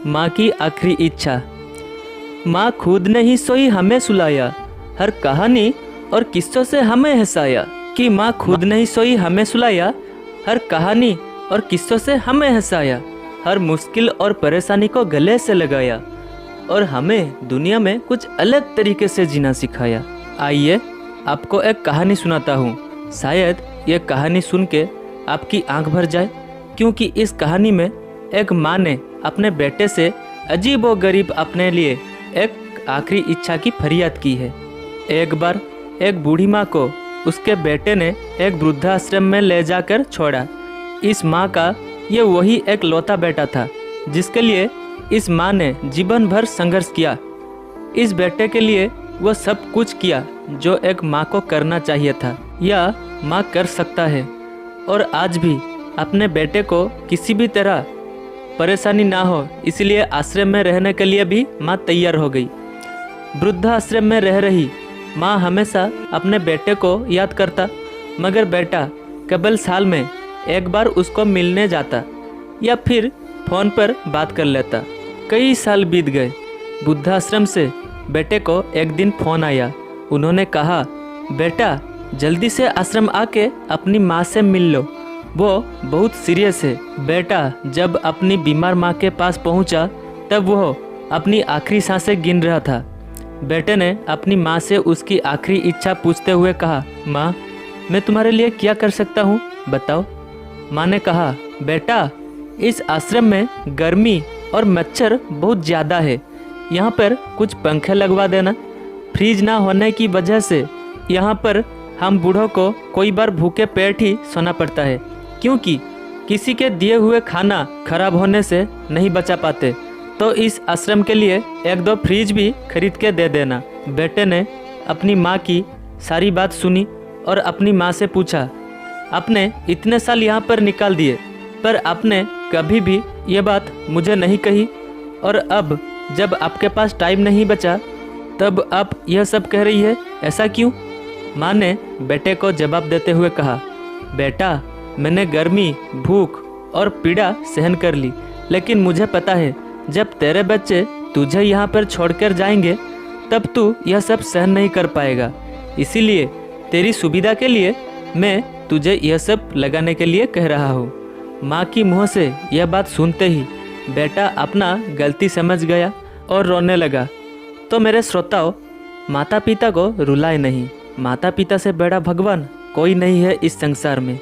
माँ की आखिरी इच्छा। माँ खुद ने ही सोई हमें सुलाया, हर कहानी और किस्सों से हमें हंसाया। कि माँ खुद ने ही सोई हमें सुलाया, हर कहानी और किस्सों से हमें हंसाया। हर मुश्किल और परेशानी को गले से लगाया और हमें दुनिया में कुछ अलग तरीके से जीना सिखाया। आइए आपको एक कहानी सुनाता हूँ। शायद ये कहानी सुन के आपकी आंख भर जाए, क्योंकि इस कहानी में एक माँ ने अपने बेटे से अजीब व गरीब अपने लिए एक आखिरी इच्छा की फरियाद की है। एक बार एक बूढ़ी माँ को उसके बेटे ने एक वृद्धाश्रम में ले जाकर छोड़ा। इस माँ का ये वही एक लौता बेटा था जिसके लिए इस माँ ने जीवन भर संघर्ष किया। इस बेटे के लिए वह सब कुछ किया जो एक माँ को करना चाहिए था या माँ कर सकता है, और आज भी अपने बेटे को किसी भी तरह परेशानी ना हो इसलिए आश्रम में रहने के लिए भी माँ तैयार हो गई। वृद्धाश्रम में रह रही माँ हमेशा अपने बेटे को याद करता, मगर बेटा केवल साल में एक बार उसको मिलने जाता या फिर फ़ोन पर बात कर लेता। कई साल बीत गए। वृद्धाश्रम से बेटे को एक दिन फ़ोन आया। उन्होंने कहा, बेटा जल्दी से आश्रम आके अपनी माँ से मिल लो, वो बहुत सीरियस है। बेटा जब अपनी बीमार माँ के पास पहुँचा तब वह अपनी आखिरी सांसें गिन रहा था। बेटे ने अपनी माँ से उसकी आखिरी इच्छा पूछते हुए कहा, माँ मैं तुम्हारे लिए क्या कर सकता हूँ, बताओ। माँ ने कहा, बेटा इस आश्रम में गर्मी और मच्छर बहुत ज़्यादा है, यहाँ पर कुछ पंखे लगवा देना। फ्रिज ना होने की वजह से यहाँ पर हम बूढ़ों को कई बार भूखे पेट ही सोना पड़ता है, क्योंकि किसी के दिए हुए खाना खराब होने से नहीं बचा पाते, तो इस आश्रम के लिए एक दो फ्रिज भी खरीद के दे देना। बेटे ने अपनी माँ की सारी बात सुनी और अपनी माँ से पूछा, आपने इतने साल यहाँ पर निकाल दिए पर आपने कभी भी ये बात मुझे नहीं कही, और अब जब आपके पास टाइम नहीं बचा तब आप यह सब कह रही है, ऐसा क्यों? माँ ने बेटे को जवाब देते हुए कहा, बेटा मैंने गर्मी, भूख और पीड़ा सहन कर ली, लेकिन मुझे पता है जब तेरे बच्चे तुझे यहाँ पर छोड़कर जाएंगे तब तू यह सब सहन नहीं कर पाएगा। इसीलिए तेरी सुविधा के लिए मैं तुझे यह सब लगाने के लिए कह रहा हूँ। माँ की मुँह से यह बात सुनते ही बेटा अपना गलती समझ गया और रोने लगा। तो मेरे श्रोताओं, माता पिता को रुलाए नहीं, माता पिता से बड़ा भगवान कोई नहीं है इस संसार में।